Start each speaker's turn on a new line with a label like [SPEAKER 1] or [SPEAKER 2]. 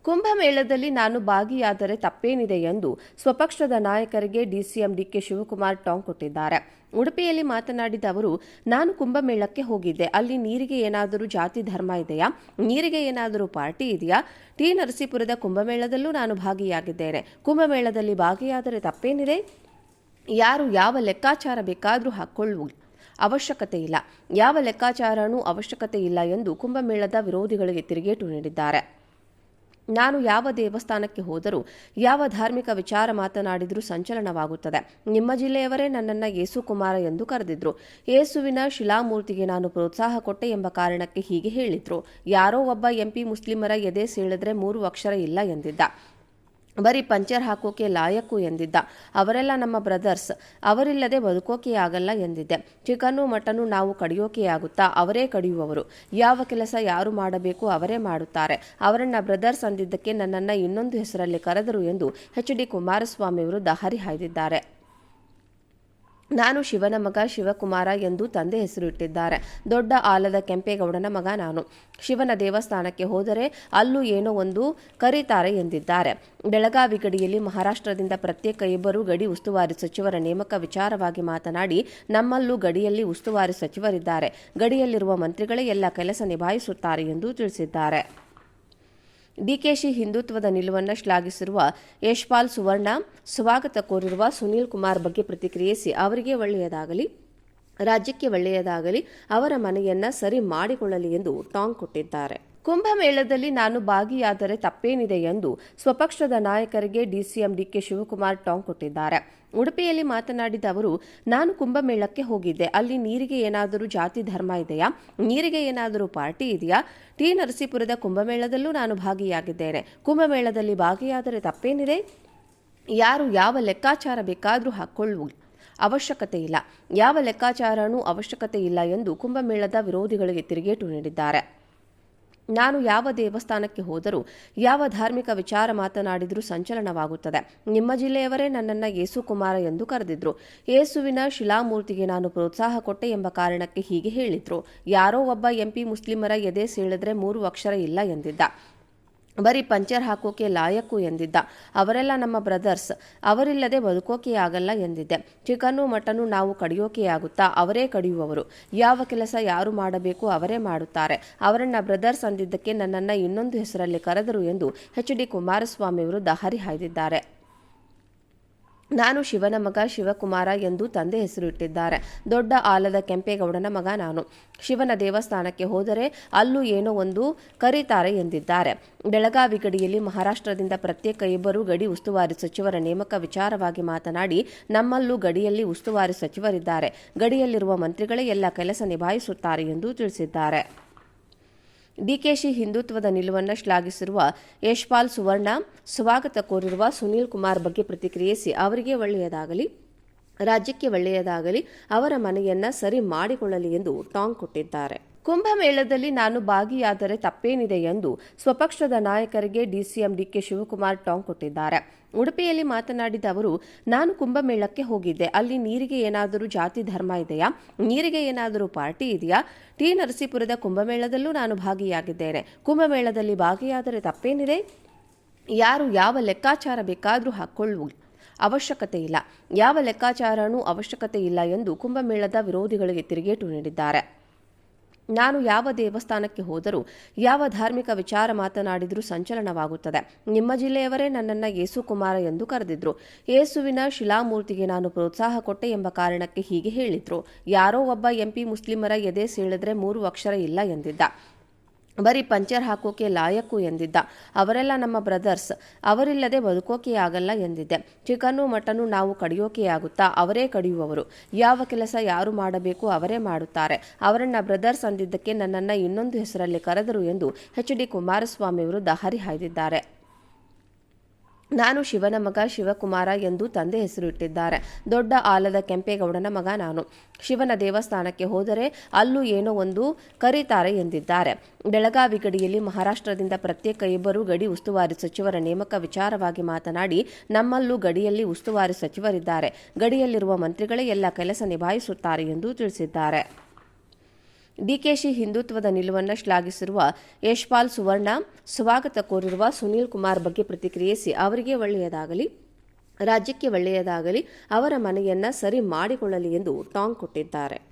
[SPEAKER 1] ಕುಂಭಮೇಳದಲ್ಲಿ ನಾನು ಭಾಗಿಯಾದರೆ ತಪ್ಪೇನಿದೆ ಎಂದು ಸ್ವಪಕ್ಷದ ನಾಯಕರಿಗೆ ಡಿಸಿಎಂ ಡಿಕೆ ಶಿವಕುಮಾರ್ ಟಾಂಗ್ ಕೊಟ್ಟಿದ್ದಾರೆ. ಉಡುಪಿಯಲ್ಲಿ ಮಾತನಾಡಿದ ಅವರು, ನಾನು ಕುಂಭಮೇಳಕ್ಕೆ ಹೋಗಿದ್ದೆ. ಅಲ್ಲಿ ನೀರಿಗೆ ಏನಾದರೂ ಜಾತಿ ಧರ್ಮ ಇದೆಯಾ? ನೀರಿಗೆ ಏನಾದರೂ ಪಾರ್ಟಿ ಇದೆಯಾ? ಟಿ ನರಸೀಪುರದ ಕುಂಭಮೇಳದಲ್ಲೂ ನಾನು ಭಾಗಿಯಾಗಿದ್ದೇನೆ. ಕುಂಭಮೇಳದಲ್ಲಿ ಭಾಗಿಯಾದರೆ ತಪ್ಪೇನಿದೆ? ಯಾರು ಯಾವ ಲೆಕ್ಕಾಚಾರ ಬೇಕಾದರೂ ಹಾಕೊಳ್ಳುವ ಅವಶ್ಯಕತೆ ಇಲ್ಲ. ಯಾವ ಲೆಕ್ಕಾಚಾರನೂ ಅವಶ್ಯಕತೆ ಇಲ್ಲ ಎಂದು ಕುಂಭಮೇಳದ ವಿರೋಧಿಗಳಿಗೆ ತಿರುಗೇಟು ನೀಡಿದ್ದಾರೆ. ನಾನು ಯಾವ ದೇವಸ್ಥಾನಕ್ಕೆ ಹೋದರೂ, ಯಾವ ಧಾರ್ಮಿಕ ವಿಚಾರ ಮಾತನಾಡಿದರೂ ಸಂಚಲನವಾಗುತ್ತದೆ. ನಿಮ್ಮ ಜಿಲ್ಲೆಯವರೇ ನನ್ನನ್ನು ಯೇಸು ಕುಮಾರ ಎಂದು ಕರೆದಿದ್ರು. ಯೇಸುವಿನ ಶಿಲಾಮೂರ್ತಿಗೆ ನಾನು ಪ್ರೋತ್ಸಾಹ ಕೊಟ್ಟೆ ಎಂಬ ಕಾರಣಕ್ಕೆ ಹೀಗೆ ಹೇಳಿದ್ರು. ಯಾರೋ ಒಬ್ಬ ಎಂಪಿ ಮುಸ್ಲಿಮರ ಎದೆ ಸೀಳಿದ್ರೆ 3 ಅಕ್ಷರ ಇಲ್ಲ ಎಂದಿದ್ದ. ಬರೀ ಪಂಚರ್ ಹಾಕೋಕೆ ಲಾಯಕ್ಕು ಎಂದಿದ್ದ. ಅವರೆಲ್ಲ ನಮ್ಮ ಬ್ರದರ್ಸ್, ಅವರಿಲ್ಲದೆ ಬದುಕೋಕೆ ಆಗಲ್ಲ ಎಂದಿದ್ದೆ. ಚಿಕನ್ನು ಮಟನ್ನು ನಾವು ಕಡಿಯೋಕೆ ಆಗುತ್ತಾ? ಅವರೇ ಕಡಿಯುವವರು. ಯಾವ ಕೆಲಸ ಯಾರು ಮಾಡಬೇಕು ಅವರೇ ಮಾಡುತ್ತಾರೆ. ಅವರನ್ನ ಬ್ರದರ್ಸ್ ಅಂದಿದ್ದಕ್ಕೆ ನನ್ನನ್ನು ಇನ್ನೊಂದು ಹೆಸರಲ್ಲಿ ಕರೆದರು ಎಂದು ಎಚ್.ಡಿ. ಕುಮಾರಸ್ವಾಮಿ ವಿರುದ್ಧ ಹರಿಹಾಯ್ದಿದ್ದಾರೆ. ನಾನು ಶಿವನ ಮಗ ಶಿವಕುಮಾರ ಎಂದು ತಂದೆ ಹೆಸರು ಇಟ್ಟಿದ್ದಾರೆ. ದೊಡ್ಡ ಆಲದ ಕೆಂಪೇಗೌಡನ ಮಗ ನಾನು. ಶಿವನ ದೇವಸ್ಥಾನಕ್ಕೆ ಹೋದರೆ ಅಲ್ಲೂ ಏನೋ ಒಂದು ಕರೀತಾರೆ ಎಂದಿದ್ದಾರೆ. ಬೆಳಗಾವಿ ಗಡಿಯಲ್ಲಿ ಮಹಾರಾಷ್ಟ್ರದಿಂದ ಪ್ರತ್ಯೇಕ 2 ಗಡಿ ಉಸ್ತುವಾರಿ ಸಚಿವರ ನೇಮಕ ವಿಚಾರವಾಗಿ ಮಾತನಾಡಿ, ನಮ್ಮಲ್ಲೂ ಗಡಿಯಲ್ಲಿ ಉಸ್ತುವಾರಿ ಸಚಿವರಿದ್ದಾರೆ. ಗಡಿಯಲ್ಲಿರುವ ಮಂತ್ರಿಗಳೇ ಎಲ್ಲ ಕೆಲಸ ನಿಭಾಯಿಸುತ್ತಾರೆ ಎಂದು ತಿಳಿಸಿದ್ದಾರೆ. ಡಿಕೆಶಿ ಹಿಂದುತ್ವದ ನಿಲುವನ್ನು ಶ್ಲಾಘಿಸಿರುವ ಯಶ್ಪಾಲ್ ಸುವರ್ಣ ಸ್ವಾಗತ ಕೋರಿರುವ ಸುನೀಲ್ ಕುಮಾರ್ ಬಗ್ಗೆ ಪ್ರತಿಕ್ರಿಯಿಸಿ, ಅವರಿಗೆ ಒಳ್ಳೆಯದಾಗಲಿ, ರಾಜ್ಯಕ್ಕೆ ಒಳ್ಳೆಯದಾಗಲಿ, ಅವರ ಮನೆಯನ್ನ ಸರಿ ಮಾಡಿಕೊಳ್ಳಲಿ ಎಂದು ಟಾಂಗ್ ಕೊಟ್ಟಿದ್ದಾರೆ. ಕುಂಭಮೇಳದಲ್ಲಿ ನಾನು ಭಾಗಿಯಾದರೆ ತಪ್ಪೇನಿದೆ ಎಂದು ಸ್ವಪಕ್ಷದ ನಾಯಕರಿಗೆ ಡಿಸಿಎಂ ಡಿಕೆ ಶಿವಕುಮಾರ್ ಟಾಂಗ್ ಕೊಟ್ಟಿದ್ದಾರೆ. ಉಡುಪಿಯಲ್ಲಿ ಮಾತನಾಡಿದ ಅವರು, ನಾನು ಕುಂಭಮೇಳಕ್ಕೆ ಹೋಗಿದ್ದೆ. ಅಲ್ಲಿ ನೀರಿಗೆ ಏನಾದರೂ ಜಾತಿ ಧರ್ಮ ಇದೆಯಾ? ನೀರಿಗೆ ಏನಾದರೂ ಪಾರ್ಟಿ ಇದೆಯಾ? ಟಿ ನರಸೀಪುರದ ಕುಂಭಮೇಳದಲ್ಲೂ ನಾನು ಭಾಗಿಯಾಗಿದ್ದೇನೆ. ಕುಂಭಮೇಳದಲ್ಲಿ ಭಾಗಿಯಾದರೆ ತಪ್ಪೇನಿದೆ? ಯಾರು ಯಾವ ಲೆಕ್ಕಾಚಾರ ಬೇಕಾದರೂ ಹಾಕೊಳ್ಳುವ ಅವಶ್ಯಕತೆ ಇಲ್ಲ. ಯಾವ ಲೆಕ್ಕಾಚಾರನೂ ಅವಶ್ಯಕತೆ ಇಲ್ಲ ಎಂದು ಕುಂಭಮೇಳದ ವಿರೋಧಿಗಳಿಗೆ ತಿರುಗೇಟು ನೀಡಿದ್ದಾರೆ. ನಾನು ಯಾವ ದೇವಸ್ಥಾನಕ್ಕೆ ಹೋದರೂ, ಯಾವ ಧಾರ್ಮಿಕ ವಿಚಾರ ಮಾತನಾಡಿದರೂ ಸಂಚಲನವಾಗುತ್ತದೆ. ನಿಮ್ಮ ಜಿಲ್ಲೆಯವರೇ ನನ್ನನ್ನು ಯೇಸು ಕುಮಾರ ಎಂದು ಕರೆದಿದ್ರು. ಯೇಸುವಿನ ಶಿಲಾಮೂರ್ತಿಗೆ ನಾನು ಪ್ರೋತ್ಸಾಹ ಕೊಟ್ಟೆ ಎಂಬ ಕಾರಣಕ್ಕೆ ಹೀಗೆ ಹೇಳಿದ್ರು. ಯಾರೋ ಒಬ್ಬ ಎಂಪಿ ಮುಸ್ಲಿಮರ ಎದೆ ಸೀಳಿದ್ರೆ 3 ಅಕ್ಷರ ಇಲ್ಲ ಎಂದಿದ್ದ. ಬರೀ ಪಂಚರ್ ಹಾಕೋಕೆ ಲಾಯಕ್ಕು ಎಂದಿದ್ದ. ಅವರೆಲ್ಲ ನಮ್ಮ ಬ್ರದರ್ಸ್, ಅವರಿಲ್ಲದೆ ಬದುಕೋಕೆ ಆಗಲ್ಲ ಎಂದಿದ್ದೆ. ಚಿಕನ್ನು ಮಟನ್ನು ನಾವು ಕಡಿಯೋಕೆ ಆಗುತ್ತಾ? ಅವರೇ ಕಡಿಯುವವರು. ಯಾವ ಕೆಲಸ ಯಾರು ಮಾಡಬೇಕು ಅವರೇ ಮಾಡುತ್ತಾರೆ. ಅವರನ್ನ ಬ್ರದರ್ಸ್ ಅಂದಿದ್ದಕ್ಕೆ ನನ್ನನ್ನು ಇನ್ನೊಂದು ಹೆಸರಲ್ಲಿ ಕರೆದರು ಎಂದು ಎಚ್.ಡಿ. ಕುಮಾರಸ್ವಾಮಿ ವಿರುದ್ಧ ಹರಿಹಾಯ್ದಿದ್ದಾರೆ. ನಾನು ಶಿವನ ಮಗ ಶಿವಕುಮಾರ ಎಂದು ತಂದೆ ಹೆಸರು ಇಟ್ಟಿದ್ದಾರೆ. ದೊಡ್ಡ ಆಲದ ಕೆಂಪೇಗೌಡನ ಮಗ ನಾನು. ಶಿವನ ದೇವಸ್ಥಾನಕ್ಕೆ ಹೋದರೆ ಅಲ್ಲೂ ಏನೋ ಒಂದು ಕರೀತಾರೆ ಎಂದಿದ್ದಾರೆ. ಬೆಳಗಾವಿ ಗಡಿಯಲ್ಲಿ ಮಹಾರಾಷ್ಟ್ರದಿಂದ ಪ್ರತ್ಯೇಕ 2 ಗಡಿ ಉಸ್ತುವಾರಿ ಸಚಿವರ ನೇಮಕ ವಿಚಾರವಾಗಿ ಮಾತನಾಡಿ, ನಮ್ಮಲ್ಲೂ ಗಡಿಯಲ್ಲಿ ಉಸ್ತುವಾರಿ ಸಚಿವರಿದ್ದಾರೆ. ಗಡಿಯಲ್ಲಿರುವ ಮಂತ್ರಿಗಳೇ ಎಲ್ಲ ಕೆಲಸ ನಿಭಾಯಿಸುತ್ತಾರೆ ಎಂದು ತಿಳಿಸಿದ್ದಾರೆ. ಡಿಕೆಶಿ ಹಿಂದುತ್ವದ ನಿಲುವನ್ನು ಶ್ಲಾಘಿಸಿರುವ ಯಶ್ಪಾಲ್ ಸುವರ್ಣ ಸ್ವಾಗತ ಕೋರಿರುವ ಸುನೀಲ್ ಕುಮಾರ್ ಬಗ್ಗೆ ಪ್ರತಿಕ್ರಿಯಿಸಿ, ಅವರಿಗೆ ಒಳ್ಳೆಯದಾಗಲಿ, ರಾಜ್ಯಕ್ಕೆ ಒಳ್ಳೆಯದಾಗಲಿ, ಅವರ ಮನೆಯನ್ನ ಸರಿ ಮಾಡಿಕೊಳ್ಳಲಿ ಎಂದು ಟಾಂಗ್ ಕೊಟ್ಟಿದ್ದಾರೆ. ಕುಂಭಮೇಳದಲ್ಲಿ ನಾನು ಭಾಗಿಯಾದರೆ ತಪ್ಪೇನಿದೆ ಎಂದು ಸ್ವಪಕ್ಷದ ನಾಯಕರಿಗೆ ಡಿಸಿಎಂ ಡಿಕೆ ಶಿವಕುಮಾರ್ ಟಾಂಗ್ ಕೊಟ್ಟಿದ್ದಾರೆ. ಉಡುಪಿಯಲ್ಲಿ ಮಾತನಾಡಿದ ಅವರು, ನಾನು ಕುಂಭಮೇಳಕ್ಕೆ ಹೋಗಿದ್ದೆ. ಅಲ್ಲಿ ನೀರಿಗೆ ಏನಾದರೂ ಜಾತಿ ಧರ್ಮ ಇದೆಯಾ? ನೀರಿಗೆ ಏನಾದರೂ ಪಾರ್ಟಿ ಇದೆಯಾ? ಟಿ ನರಸೀಪುರದ ಕುಂಭಮೇಳದಲ್ಲೂ ನಾನು ಭಾಗಿಯಾಗಿದ್ದೇನೆ. ಕುಂಭಮೇಳದಲ್ಲಿ ಭಾಗಿಯಾದರೆ ತಪ್ಪೇನಿದೆ? ಯಾರು ಯಾವ ಲೆಕ್ಕಾಚಾರ ಬೇಕಾದರೂ ಹಾಕೊಳ್ಳುವ ಅವಶ್ಯಕತೆ ಇಲ್ಲ. ಯಾವ ಲೆಕ್ಕಾಚಾರನೂ ಅವಶ್ಯಕತೆ ಇಲ್ಲ ಎಂದು ಕುಂಭಮೇಳದ ವಿರೋಧಿಗಳಿಗೆ ತಿರುಗೇಟು ನೀಡಿದ್ದಾರೆ. ನಾನು ಯಾವ ದೇವಸ್ಥಾನಕ್ಕೆ ಹೋದರೂ, ಯಾವ ಧಾರ್ಮಿಕ ವಿಚಾರ ಮಾತನಾಡಿದರೂ ಸಂಚಲನವಾಗುತ್ತದೆ. ನಿಮ್ಮ ಜಿಲ್ಲೆಯವರೇ ನನ್ನನ್ನು ಯೇಸು ಕುಮಾರ ಎಂದು ಕರೆದಿದ್ರು. ಯೇಸುವಿನ ಶಿಲಾಮೂರ್ತಿಗೆ ನಾನು ಪ್ರೋತ್ಸಾಹ ಕೊಟ್ಟೆ ಎಂಬ ಕಾರಣಕ್ಕೆ ಹೀಗೆ ಹೇಳಿದ್ರು. ಯಾರೋ ಒಬ್ಬ ಎಂಪಿ ಮುಸ್ಲಿಮರ ಎದೆ ಸೀಳಿದ್ರೆ 3 ಅಕ್ಷರ ಇಲ್ಲ ಎಂದಿದ್ದ. ಬರೀ ಪಂಚರ್ ಹಾಕೋಕೆ ಲಾಯಕ್ಕು ಎಂದಿದ್ದ. ಅವರೆಲ್ಲ ನಮ್ಮ ಬ್ರದರ್ಸ್, ಅವರಿಲ್ಲದೆ ಬದುಕೋಕೆ ಆಗಲ್ಲ ಎಂದಿದ್ದೆ. ಚಿಕನ್ನು ಮಟನ್ನು ನಾವು ಕಡಿಯೋಕೆ ಆಗುತ್ತಾ? ಅವರೇ ಕಡಿಯುವವರು. ಯಾವ ಕೆಲಸ ಯಾರು ಮಾಡಬೇಕು ಅವರೇ ಮಾಡುತ್ತಾರೆ. ಅವರನ್ನ ಬ್ರದರ್ಸ್ ಅಂದಿದ್ದಕ್ಕೆ ನನ್ನನ್ನು ಇನ್ನೊಂದು ಹೆಸರಲ್ಲಿ ಕರೆದರು ಎಂದು ಎಚ್.ಡಿ. ಕುಮಾರಸ್ವಾಮಿ ವಿರುದ್ಧ ಹರಿಹಾಯ್ದಿದ್ದಾರೆ. ನಾನು ಶಿವನ ಮಗ ಶಿವಕುಮಾರ ಎಂದು ತಂದೆ ಹೆಸರು ಇಟ್ಟಿದ್ದಾರೆ. ದೊಡ್ಡ ಆಲದ ಕೆಂಪೇಗೌಡನ ಮಗ ನಾನು. ಶಿವನ ದೇವಸ್ಥಾನಕ್ಕೆ ಹೋದರೆ ಅಲ್ಲೂ ಏನೋ ಒಂದು ಕರೀತಾರೆ ಎಂದಿದ್ದಾರೆ. ಬೆಳಗಾವಿ ಗಡಿಯಲ್ಲಿ ಮಹಾರಾಷ್ಟ್ರದಿಂದ ಪ್ರತ್ಯೇಕ 2 ಗಡಿ ಉಸ್ತುವಾರಿ ಸಚಿವರ ನೇಮಕ ವಿಚಾರವಾಗಿ ಮಾತನಾಡಿ, ನಮ್ಮಲ್ಲೂ ಗಡಿಯಲ್ಲಿ ಉಸ್ತುವಾರಿ ಸಚಿವರಿದ್ದಾರೆ. ಗಡಿಯಲ್ಲಿರುವ ಮಂತ್ರಿಗಳೇ ಎಲ್ಲ ಕೆಲಸ ನಿಭಾಯಿಸುತ್ತಾರೆ ಎಂದು ತಿಳಿಸಿದ್ದಾರೆ. ಡಿಕೆಶಿ ಹಿಂದುತ್ವದ ನಿಲುವನ್ನು ಶ್ಲಾಘಿಸಿರುವ ಯಶ್ಪಾಲ್ ಸುವರ್ಣ ಸ್ವಾಗತ ಕೋರಿರುವ ಸುನೀಲ್ ಕುಮಾರ್ ಬಗ್ಗೆ ಪ್ರತಿಕ್ರಿಯಿಸಿ, ಅವರಿಗೆ ಒಳ್ಳೆಯದಾಗಲಿ, ರಾಜ್ಯಕ್ಕೆ ಒಳ್ಳೆಯದಾಗಲಿ, ಅವರ ಮನೆಯನ್ನ ಸರಿ ಮಾಡಿಕೊಳ್ಳಲಿ ಎಂದು ಟಾಂಗ್ ಕೊಟ್ಟಿದ್ದಾರೆ.